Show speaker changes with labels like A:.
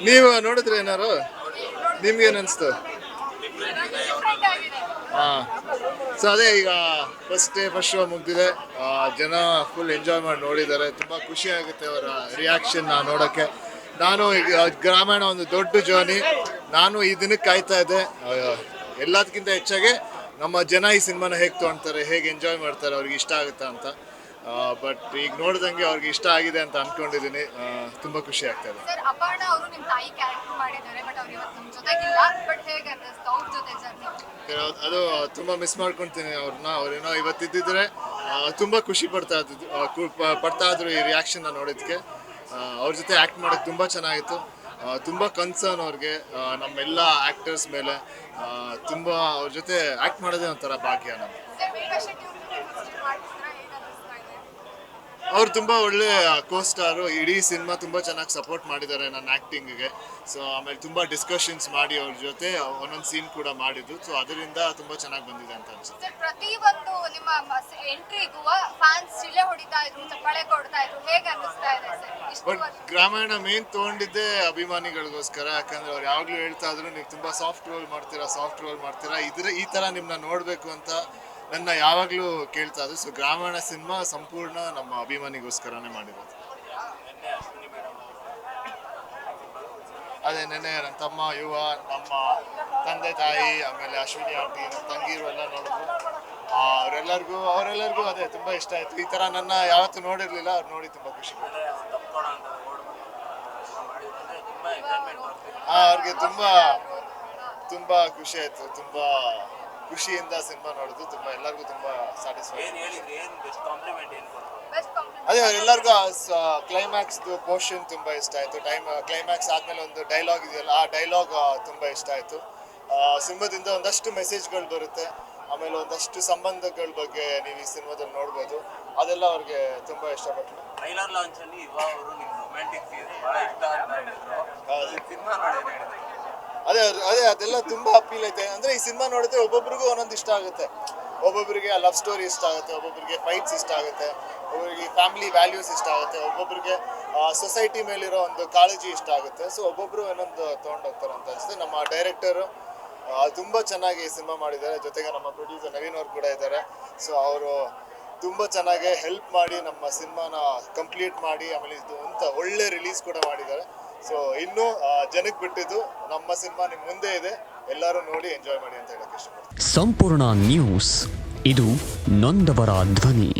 A: ನೀವು ನೋಡಿದ್ರೆ ಏನಾರು ನಿಮ್ಗೇನು ಅನಿಸ್ತು? ಹಾಂ, ಸೊ ಅದೇ ಈಗ ಫಸ್ಟ್ ಶೋ ಮುಗ್ದಿದೆ. ಜನ ಫುಲ್ ಎಂಜಾಯ್ ಮಾಡಿ ನೋಡಿದ್ದಾರೆ. ತುಂಬ ಖುಷಿ ಆಗುತ್ತೆ ಅವರ ರಿಯಾಕ್ಷನ್ ನೋಡೋಕ್ಕೆ. ನಾನು ಈಗ ಗ್ರಾಮಾಯಣ ಒಂದು ದೊಡ್ಡ ಜರ್ನಿ. ನಾನು ಈ ದಿನಕ್ಕೆ ಕಾಯ್ತಾ ಇದ್ದೆ. ಎಲ್ಲದಕ್ಕಿಂತ ಹೆಚ್ಚಾಗಿ ನಮ್ಮ ಜನ ಈ ಸಿನಿಮಾನ ಹೇಗೆ ತೊಗೊಳ್ತಾರೆ, ಹೇಗೆ ಎಂಜಾಯ್ ಮಾಡ್ತಾರೆ, ಅವ್ರಿಗೆ ಇಷ್ಟ ಆಗುತ್ತಾ ಅಂತ. ಬಟ್ ಈಗ ನೋಡಿದಂಗೆ ಅವ್ರಿಗೆ ಇಷ್ಟ ಆಗಿದೆ ಅಂತ ಅಂದ್ಕೊಂಡಿದ್ದೀನಿ. ತುಂಬ ಖುಷಿ ಆಗ್ತಾ ಇದೆ. ಅದು ತುಂಬ ಮಿಸ್ ಮಾಡ್ಕೊಳ್ತೀನಿ ಅವ್ರನ್ನ. ಅವ್ರೇನೋ ಇವತ್ತಿದ್ದಿದ್ರೆ ತುಂಬ ಖುಷಿ ಪಡ್ತಾ ಇದ್ರು ಈ ರಿಯಾಕ್ಷನ್ನ ನೋಡೋದಕ್ಕೆ. ಅವ್ರ ಜೊತೆ ಆ್ಯಕ್ಟ್ ಮಾಡೋಕ್ಕೆ ತುಂಬ ಚೆನ್ನಾಗಿತ್ತು. ತುಂಬ ಕನ್ಸರ್ನ್ ಅವ್ರಿಗೆ ನಮ್ಮೆಲ್ಲ ಆ್ಯಕ್ಟರ್ಸ್ ಮೇಲೆ. ತುಂಬ ಅವ್ರ ಜೊತೆ ಆ್ಯಕ್ಟ್ ಮಾಡೋದೇ ಒಂಥರ ಭಾಗ್ಯ ನಮ್ಗೆ. ಅವ್ರು ತುಂಬ ಒಳ್ಳೆ ಕೋಸ್ಟಾರು. ಇಡೀ ಸಿನಿಮಾ ತುಂಬ ಚೆನ್ನಾಗಿ ಸಪೋರ್ಟ್ ಮಾಡಿದ್ದಾರೆ ನನ್ನ ಆ್ಯಕ್ಟಿಂಗ್ಗೆ. ಸೊ ಆಮೇಲೆ ತುಂಬ ಡಿಸ್ಕಷನ್ಸ್ ಮಾಡಿ ಅವ್ರ ಜೊತೆ ಒಂದೊಂದು ಸೀನ್ ಕೂಡ ಮಾಡಿದ್ದು. ಸೊ ಅದರಿಂದ ತುಂಬ ಚೆನ್ನಾಗಿ ಬಂದಿದೆ ಅಂತ ಅನ್ಸುತ್ತೆ.
B: ಪ್ರತಿಯೊಂದು ನಿಮ್ಮ ಎಂಟ್ರಿಗೂ ಫ್ಯಾನ್ಸ್ ಶಿಲೆ ಹೊಡಿತಾ ಇದ್ರು, ಚಪ್ಪಾಳೆ ಕೊಡ್ತಾ ಇದ್ರು. ಹೇಗೆ ಅನಿಸ್ತಾ ಇದೆ ಸರ್?
A: ಬಟ್ ಗ್ರಾಮಾಯಣ ಮೇನ್ ತೊಗೊಂಡಿದ್ದೆ ಅಭಿಮಾನಿಗಳಿಗೋಸ್ಕರ. ಯಾಕಂದ್ರೆ ಅವ್ರು ಯಾವಾಗಲೂ ಹೇಳ್ತಾ ಇದ್ರು, ನೀವು ತುಂಬ ಸಾಫ್ಟ್ ರೋಲ್ ಮಾಡ್ತೀರಾ, ಈ ಥರ ನಿಮ್ಮನ್ನ ನೋಡಬೇಕು ಅಂತ ನನ್ನ ಯಾವಾಗಲೂ ಕೇಳ್ತಾ ಇದ್ರು. ಸೊ ಗ್ರಾಮಾಯಣ ಸಿನಿಮಾ ಸಂಪೂರ್ಣ ನಮ್ಮ ಅಭಿಮಾನಿಗೋಸ್ಕರನೇ ಮಾಡಿರೋದು. ಅದೇ ನೆನ್ನೆ ನನ್ನ ತಮ್ಮ ಯುವ, ನಮ್ಮ ತಂದೆ ತಾಯಿ, ಆಮೇಲೆ ಅಶ್ವಿನಿ ಆಂಟಿ, ನಮ್ಮ ತಂಗಿರು ಎಲ್ಲ ನೋಡಿದ್ರು. ಅವರೆಲ್ಲರಿಗೂ ಅದೇ ತುಂಬ ಇಷ್ಟ ಆಯಿತು. ಈ ಥರ ನನ್ನ ಯಾವತ್ತೂ ನೋಡಿರಲಿಲ್ಲ. ಅವ್ರು ನೋಡಿ ತುಂಬ ಖುಷಿ ಪಡ್ತಾರೆ. ಅವ್ರಿಗೆ ತುಂಬ ಖುಷಿ ಆಯಿತು. ತುಂಬ ಖುಷಿಯಿಂದ ಸಿನಿಮಾ ನೋಡಿದ್ರು. ಎಲ್ಲರಿಗೂ ತುಂಬ ಸ್ಯಾಟಿಸ್ಫೈ. ಅದೇ ಎಲ್ಲರಿಗೂ ಕ್ಲೈಮ್ಯಾಕ್ಸ್ ಪೋರ್ಷನ್ ತುಂಬ ಇಷ್ಟ ಆಯಿತು. ಕ್ಲೈಮ್ಯಾಕ್ಸ್ ಆದಮೇಲೆ ಒಂದು ಡೈಲಾಗ್ ಇದೆಯಲ್ಲ, ಆ ಡೈಲಾಗ್ ತುಂಬ ಇಷ್ಟ ಆಯಿತು. ಸಿನಿಮಾದಿಂದ ಒಂದಷ್ಟು ಮೆಸೇಜ್ಗಳು ಬರುತ್ತೆ. ಆಮೇಲೆ ಒಂದಷ್ಟು ಸಂಬಂಧಗಳ ಬಗ್ಗೆ ನೀವು ಈ ಸಿನಿಮಾದಲ್ಲಿ ನೋಡ್ಬೋದು. ಅದೆಲ್ಲ ಅವ್ರಿಗೆ ತುಂಬ ಇಷ್ಟಪಟ್ಟರು.
C: ಟ್ರೈಲರ್ ಲಾಂಚ್ ಅಲ್ಲಿ ರೊಮ್ಯಾಂಟಿಕ್ ಸೀನ್ ಬಹಳ ಇಷ್ಟ ಅಂತ ಹೇಳಿದ್ರು. ಸಿನಿಮಾ ನೋಡಿ
A: ಅದೇ ಅದೆಲ್ಲ ತುಂಬ ಅಪೀಲ್ ಐತೆ. ಅಂದರೆ ಈ ಸಿನಿಮಾ ನೋಡಿದ್ರೆ ಒಬ್ಬೊಬ್ರಿಗೂ ಒಂದೊಂದು ಇಷ್ಟ ಆಗುತ್ತೆ. ಒಬ್ಬೊಬ್ಬರಿಗೆ ಲವ್ ಸ್ಟೋರಿ ಇಷ್ಟ ಆಗುತ್ತೆ, ಒಬ್ಬೊಬ್ಬರಿಗೆ ಫೈಟ್ಸ್ ಇಷ್ಟ ಆಗುತ್ತೆ, ಒಬ್ಬೊಬ್ಬರಿಗೆ ಫ್ಯಾಮಿಲಿ ವ್ಯಾಲ್ಯೂಸ್ ಇಷ್ಟ ಆಗುತ್ತೆ, ಒಬ್ಬೊಬ್ಬರಿಗೆ ಸೊಸೈಟಿ ಮೇಲಿರೋ ಒಂದು ಕಾಳಜಿ ಇಷ್ಟ ಆಗುತ್ತೆ. ಸೊ ಒಬ್ಬೊಬ್ಬರು ಏನೊಂದು ತೊಗೊಂಡೋಗ್ತಾರೆ ಅಂತ ಅನಿಸುತ್ತೆ. ನಮ್ಮ ಡೈರೆಕ್ಟರು ತುಂಬ ಚೆನ್ನಾಗಿ ಸಿನಿಮಾ ಮಾಡಿದ್ದಾರೆ. ಜೊತೆಗೆ ನಮ್ಮ ಪ್ರೊಡ್ಯೂಸರ್ ನವೀನ್ ಅವ್ರು ಕೂಡ ಇದ್ದಾರೆ. ಸೊ ಅವರು ತುಂಬ ಚೆನ್ನಾಗಿ ಹೆಲ್ಪ್ ಮಾಡಿ ನಮ್ಮ ಸಿನಿಮಾನ ಕಂಪ್ಲೀಟ್ ಮಾಡಿ, ಆಮೇಲೆ ಇದು ಅಂತ ಒಳ್ಳೆ ರಿಲೀಸ್ ಕೂಡ ಮಾಡಿದ್ದಾರೆ. ಸೊ ಇನ್ನೂ ಜನಕ್ಕೆ ಬಿಟ್ಟಿದ್ದು ನಮ್ಮ ಸಿನಿಮಾ ನಿಮ್ಮ ಮುಂದೆ ಇದೆ. ಎಲ್ಲರೂ ನೋಡಿ ಎಂಜಾಯ್ ಮಾಡಿ ಅಂತ ಹೇಳಕ್ಕೆ ಇಷ್ಟಪಡ್ತೀನಿ.
D: ಸಂಪೂರ್ಣ ನ್ಯೂಸ್, ಇದು ನೊಂದವರ ಧ್ವನಿ.